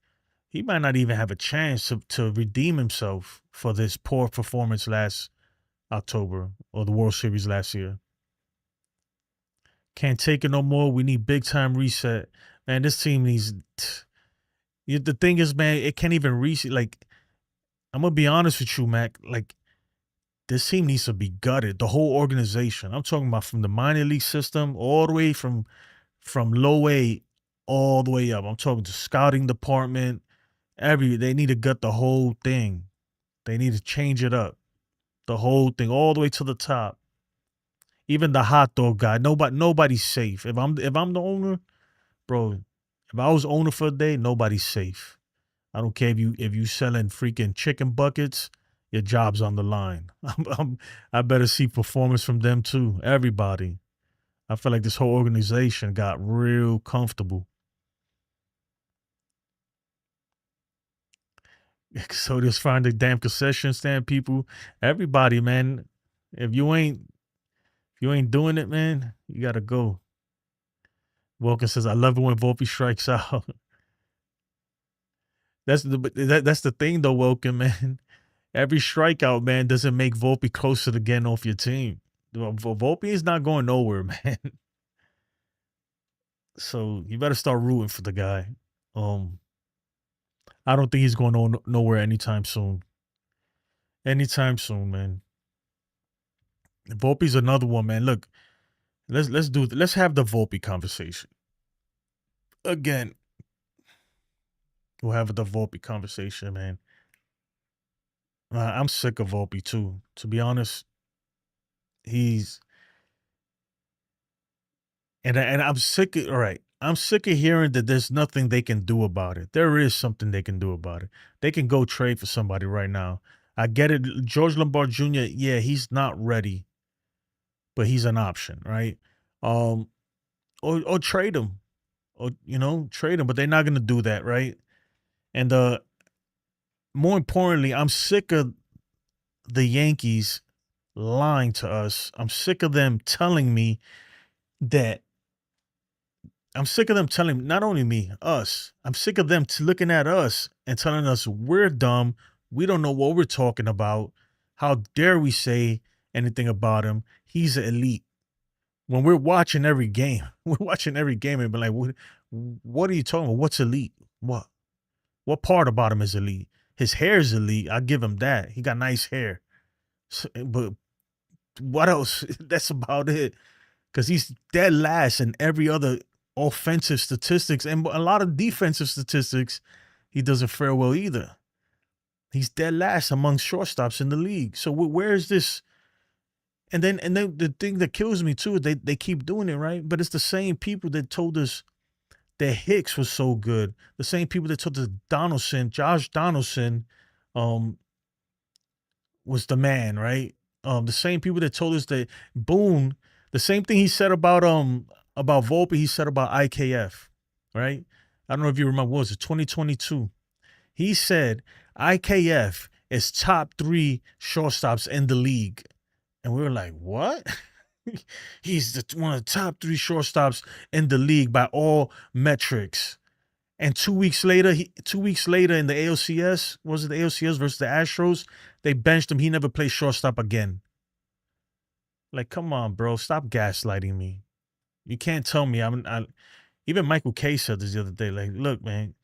he might not even have a chance to redeem himself for this poor performance last October or the World Series last year. Can't take it no more. We need big time reset. Man, this team needs. The thing is, man, it can't even reset. Like, I'm going to be honest with you, Mac. Like, this team needs to be gutted. The whole organization. I'm talking about from the minor league system all the way from low A all the way up. I'm talking to scouting department. They need to gut the whole thing. They need to change it up. The whole thing, all the way to the top. Even the hot dog guy. Nobody's safe. If I'm the owner, bro, if I was owner for a day, nobody's safe. I don't care if you selling freaking chicken buckets, your job's on the line. I better see performance from them too. Everybody. I feel like this whole organization got real comfortable. So just find the damn concession stand people. Everybody, man. If you ain't doing it, man, you gotta go. Wilkin says, I love it when Volpe strikes out. That's the thing though, Wilkin, man. Every strikeout, man, doesn't make Volpe closer to getting off your team. Volpe is not going nowhere, man. So you better start rooting for the guy. I don't think he's going nowhere anytime soon. Anytime soon, man. Volpe's another one, man. Look, let's have the Volpe conversation. Again, we'll have the Volpe conversation, man. I'm sick of Volpe too. To be honest, he's and I'm sick of all right. I'm sick of hearing that there's nothing they can do about it. There is something they can do about it. They can go trade for somebody right now. I get it. George Lombard Jr., yeah, he's not ready, but he's an option, right? Or trade him. Or trade him, but they're not gonna do that, right? And more importantly, I'm sick of the Yankees lying to us. I'm sick of them telling me that I'm sick of them telling not only me, us. I'm sick of them looking at us and telling us we're dumb. We don't know what we're talking about. How dare we say anything about him? He's an elite. When we're watching every game, and be like, what are you talking about? What's elite? What part about him is elite? His hair is elite. I give him that. He got nice hair. But what else? That's about it. Because he's dead last in every other offensive statistics and a lot of defensive statistics. He doesn't fare well either. He's dead last among shortstops in the league. So where is this? And then the thing that kills me too is they keep doing it, right? But it's the same people that told us that Hicks was so good. The same people that told us Josh Donaldson, was the man, right? The same people that told us that Boone, The same thing he said about Volpe, he said about IKF, right? I don't know if you remember, what was it, 2022? He said IKF is top 3 shortstops in the league. And we were like, what? He's one of the top 3 shortstops in the league by all metrics. And 2 weeks later, 2 weeks later in the ALCS, was it the ALCS versus the Astros? They benched him. He never played shortstop again. Like, come on, bro. Stop gaslighting me. You can't tell me even Michael K said this the other day. Like, look, man,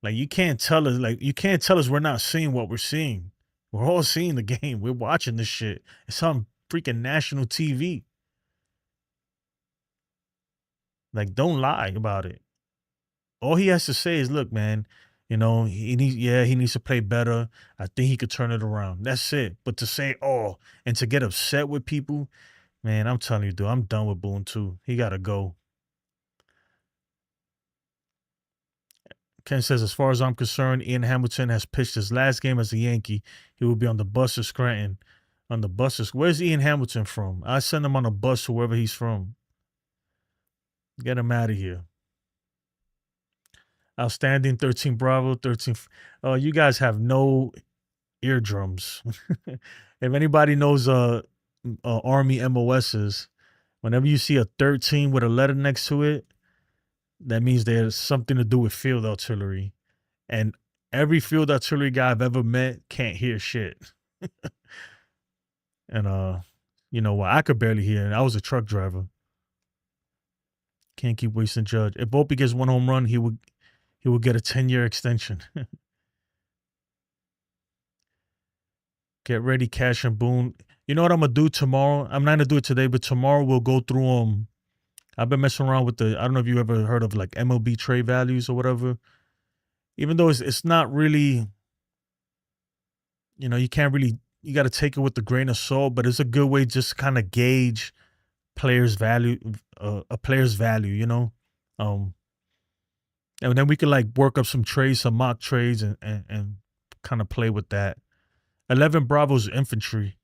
like you can't tell us we're not seeing what we're seeing. We're all seeing the game. We're watching this shit. It's on freaking national TV. Like, don't lie about it. All he has to say is, look, man, he needs to play better. I think he could turn it around. That's it. But to say, and to get upset with people, man, I'm telling you, dude, I'm done with Boone too. He gotta go. Ken says, as far as I'm concerned, Ian Hamilton has pitched his last game as a Yankee. He will be on the bus to Scranton. On the buses. Where's Ian Hamilton from? I send him on a bus to wherever he's from. Get him out of here. Outstanding 13 Bravo, 13. Oh, you guys have no eardrums. If anybody knows Army MOSs, whenever you see a 13 with a letter next to it, that means there's something to do with field artillery. And every field artillery guy I've ever met can't hear shit. And you know what? I could barely hear it. I was a truck driver. Can't keep wasting Judge. If Volpe gets 1 home run, he would get a 10-year extension. Get ready, Cash and Boone. You know what I'm gonna do tomorrow? I'm not gonna do it today, but tomorrow we'll go through I've been messing around with I don't know if you ever heard of like MLB trade values or whatever. Even though it's not really, you can't really, you got to take it with a grain of salt, but it's a good way just to kind of gauge players' value, a player's value, and then we could like work up some trades, some mock trades, and kind of play with that. 11 Bravo's infantry.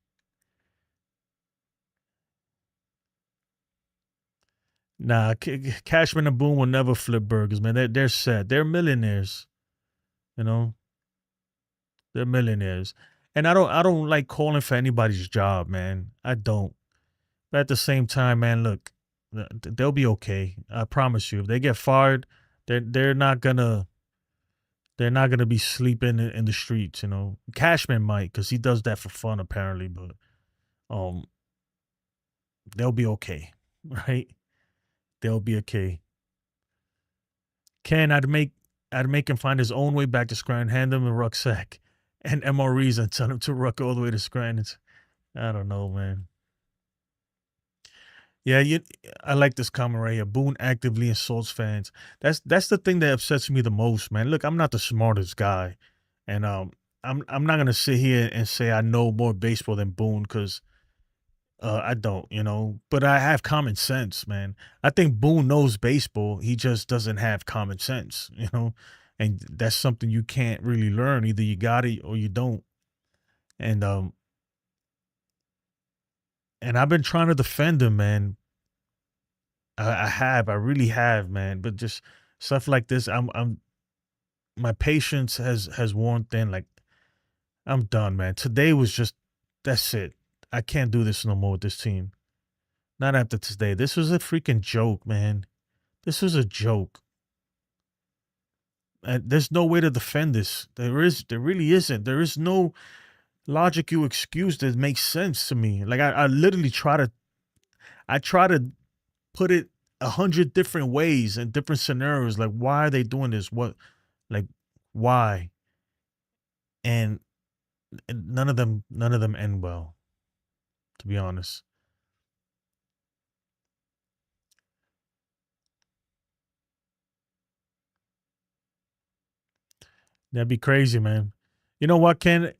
Nah, Cashman and Boone will never flip burgers, man. They're set. They're millionaires. They're millionaires. And I don't like calling for anybody's job, man. I don't. But at the same time, man, look, they'll be okay. I promise you. If they get fired, they're not gonna be sleeping in the streets, Cashman might, because he does that for fun apparently, but they'll be okay, right? They'll be okay. Ken, I'd make him find his own way back to Scranton, hand him a rucksack and MREs and tell him to ruck all the way to Scranton. I don't know, man. Yeah, I like this comment right here. Boone actively insults fans. That's the thing that upsets me the most, man. Look, I'm not the smartest guy, and I'm not gonna sit here and say I know more baseball than Boone, because I don't, But I have common sense, man. I think Boone knows baseball. He just doesn't have common sense, and that's something you can't really learn. Either you got it or you don't. And I've been trying to defend him, man. I really have, man. But just stuff like this, my patience has worn thin. Like, I'm done, man. Today was just, that's it. I can't do this no more with this team. Not after today. This was a freaking joke, man. This was a joke. And there's no way to defend this. There really isn't. There is no logical excuse that makes sense to me. Like, I literally try to put it 100 different ways and different scenarios. Like, why are they doing this? What, like, why? And none of them end well, to be honest. That'd be crazy, man. You know what, Ken?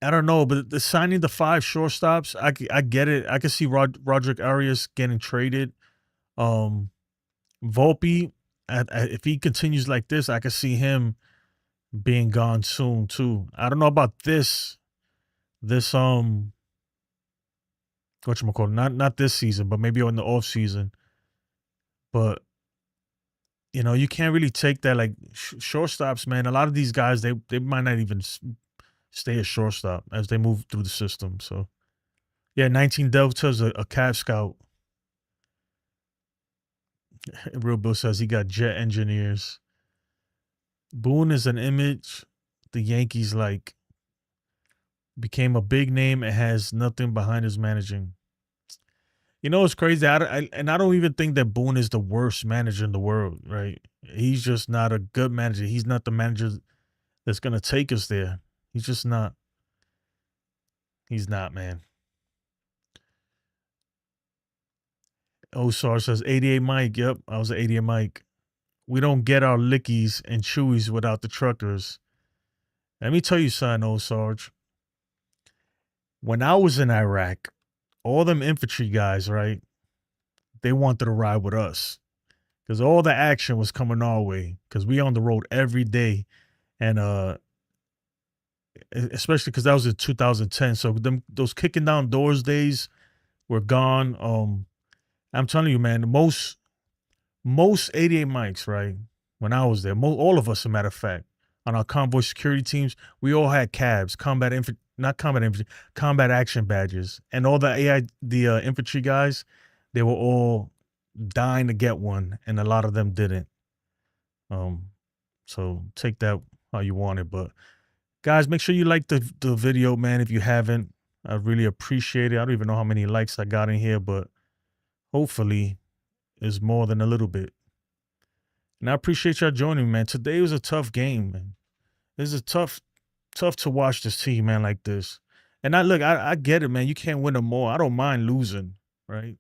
I don't know, but the signing the 5 shortstops, I get it. I can see Roderick Arias getting traded. Volpe, if he continues like this, I can see him being gone soon too. I don't know about this whatchamacallit, not this season, but maybe on the off season. But you can't really take that like shortstops, man. A lot of these guys, they might not even stay at shortstop as they move through the system. So yeah, 19 Delta's a Cav scout. Real Bill says he got jet engineers. Boone is an image the Yankees like became a big name and has nothing behind his managing. It's crazy. And I don't even think that Boone is the worst manager in the world, right? He's just not a good manager. He's not the manager that's gonna take us there. He's just not. He's not, man. Osar says 88 Mike. Yep, I was an 88 Mike. We don't get our lickies and chewies without the truckers. Let me tell you something, Osarge. When I was in Iraq, all them infantry guys, right? They wanted to ride with us because all the action was coming our way because we on the road every day, and especially because that was in 2010. So those kicking down doors days were gone. I'm telling you, man, most 88 mics, right? When I was there, all of us, as a matter of fact, on our convoy security teams, we all had cabs, not combat infantry, combat action badges, and all the infantry guys, they were all dying to get one, and a lot of them didn't. So take that how you want it, but guys, make sure you like the video, man. If you haven't, I really appreciate it. I don't even know how many likes I got in here, but hopefully it's more than a little bit. And I appreciate y'all joining me, man. Today was a tough game, man. This is tough to watch this team, man, like this. And I get it, man. You can't win them all. I don't mind losing, right?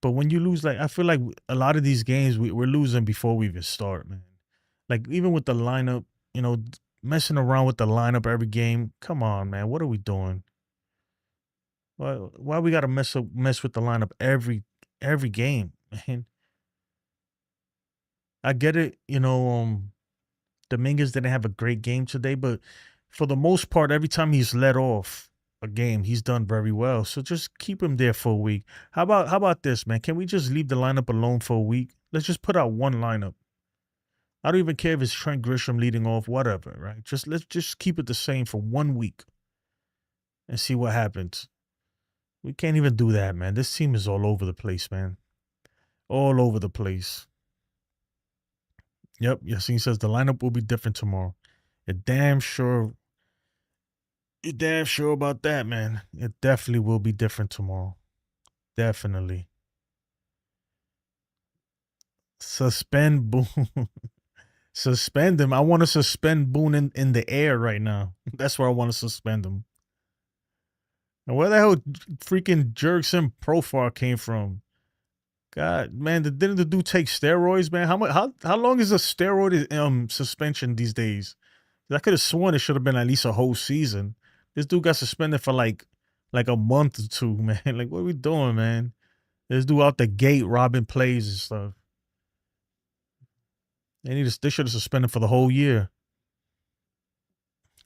But when you lose, like, I feel like a lot of these games we're losing before we even start, man. Like, even with the lineup, messing around with the lineup every game. Come on, man. What are we doing? Why we gotta mess with the lineup every game, man? I get it, Dominguez didn't have a great game today, but for the most part, every time he's let off a game, he's done very well. So just keep him there for a week. How about this, man? Can we just leave the lineup alone for a week? Let's just put out one lineup. I don't even care if it's Trent Grisham leading off, whatever, right? Let's just keep it the same for 1 week and see what happens. We can't even do that, man. This team is all over the place, man. All over the place. Yep, Yassine says the lineup will be different tomorrow. You're damn sure about that, man. It definitely will be different tomorrow. Definitely. Suspend Boone. Suspend him. I want to suspend Boone in the air right now. That's where I want to suspend him. And where the hell freaking Jurickson Profar came from? God, man, didn't the dude take steroids, man? How long is a steroid suspension these days? I could have sworn it should have been at least a whole season. This dude got suspended for like a month or two, man. Like, what are we doing, man? This dude out the gate robbing plays and stuff. They should have suspended for the whole year.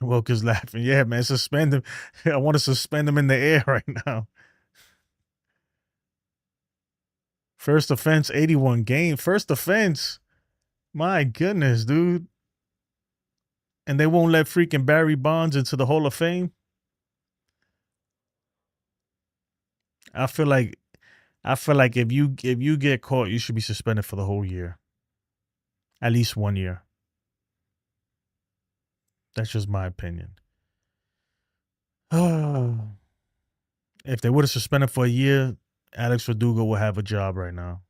Woke laughing. Yeah, man, suspend him. I want to suspend him in the air right now. First offense, 81 game. First offense. My goodness, dude. And they won't let freaking Barry Bonds into the Hall of Fame. I feel like if you get caught, you should be suspended for the whole year. At least 1 year. That's just my opinion. If they would have suspended for a year, Alex Verdugo will have a job right now.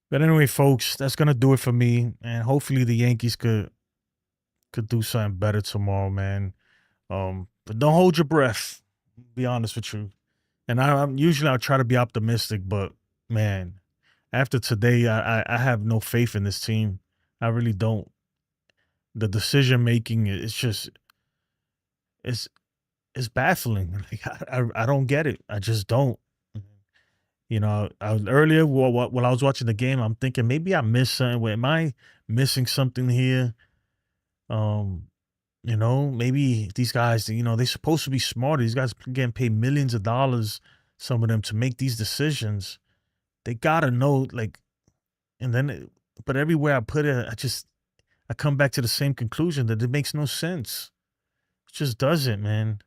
But anyway, folks, that's gonna do it for me, and hopefully the Yankees could do something better tomorrow, man. But don't hold your breath. Be honest with you. And I'm usually I try to be optimistic, but man, after today, I have no faith in this team. I really don't. The decision making, it's baffling. Like I don't get it. I just don't. I was earlier while I was watching the game, I'm thinking maybe I missed something. Am I missing something here? You know, maybe these guys, they're supposed to be smarter. These guys getting paid millions of dollars, some of them, to make these decisions. They gotta know, like, and then, but everywhere I put it, I come back to the same conclusion that it makes no sense. It just doesn't, man.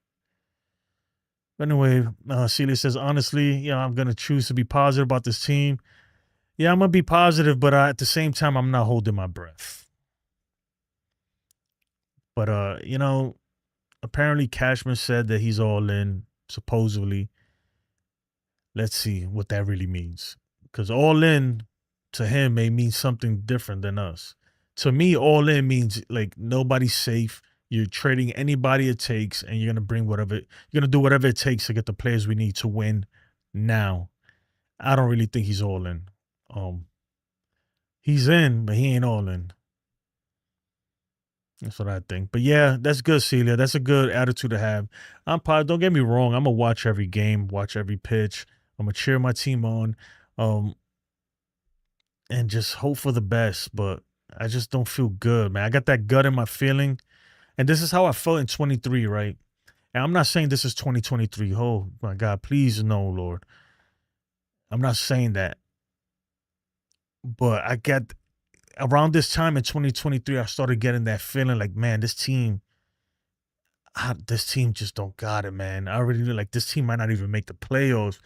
But anyway, Celia says, honestly, I'm gonna choose to be positive about this team. Yeah, I'm gonna be positive, but at the same time, I'm not holding my breath. But apparently Cashman said that he's all in, supposedly. Let's see what that really means. Because all in to him may mean something different than us. To me, all in means like nobody's safe. You're trading anybody it takes, and you're gonna do whatever it takes to get the players we need to win now. I don't really think he's all in. Um, he's in, but he ain't all in. That's what I think. But yeah, that's good, Celia. That's a good attitude to have. Don't get me wrong. I'm gonna watch every game, watch every pitch. I'm gonna cheer my team on, um, and just hope for the best. But I just don't feel good, man. I got that gut in my feeling, and this is how I felt in 23, right? And I'm not saying this is 2023. Oh my God, please no, Lord. I'm not saying that, but I get around this time in 2023, I started getting that feeling like, man, this team just don't got it, man. I already knew, like, this team might not even make the playoffs.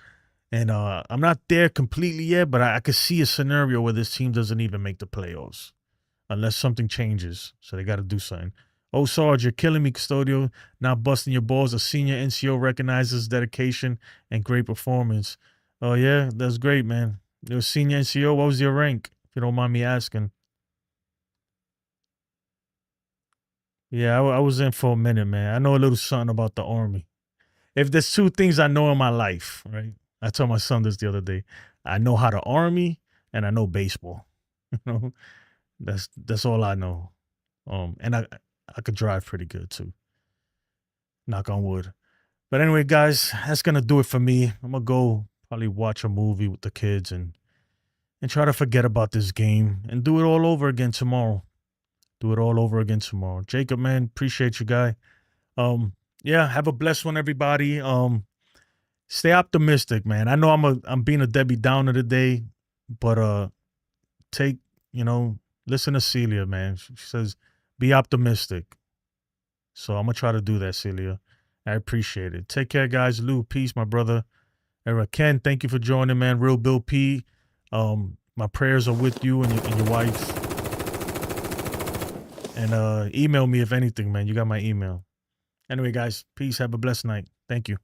And I'm not there completely yet, but I could see a scenario where this team doesn't even make the playoffs unless something changes. So they got to do something. Oh, Sarge, you're killing me, Custodio. Not busting your balls. A senior NCO recognizes dedication and great performance. Oh, yeah, that's great, man. You're a senior NCO. What was your rank, if you don't mind me asking? Yeah, I was in for a minute, man. I know a little something about the Army. If there's two things I know in my life, right? I told my son this the other day. I know how to Army and I know baseball. You know, that's all I know. And I could drive pretty good too. Knock on wood. But anyway, guys, that's gonna do it for me. I'm gonna go probably watch a movie with the kids and try to forget about this game and do it all over again tomorrow. Do it all over again tomorrow. Jacob, man, appreciate you, guy. Um, yeah, have a blessed one, everybody. Stay optimistic, man. I know I'm being a Debbie Downer today, but take listen to Celia, man. She says be optimistic. So I'm gonna try to do that, Celia. I appreciate it. Take care, guys. Lou, peace, my brother. Eric, Ken, thank you for joining, man. Real Bill P. My prayers are with you and your wife. And email me if anything, man. You got my email. Anyway, guys, peace. Have a blessed night. Thank you.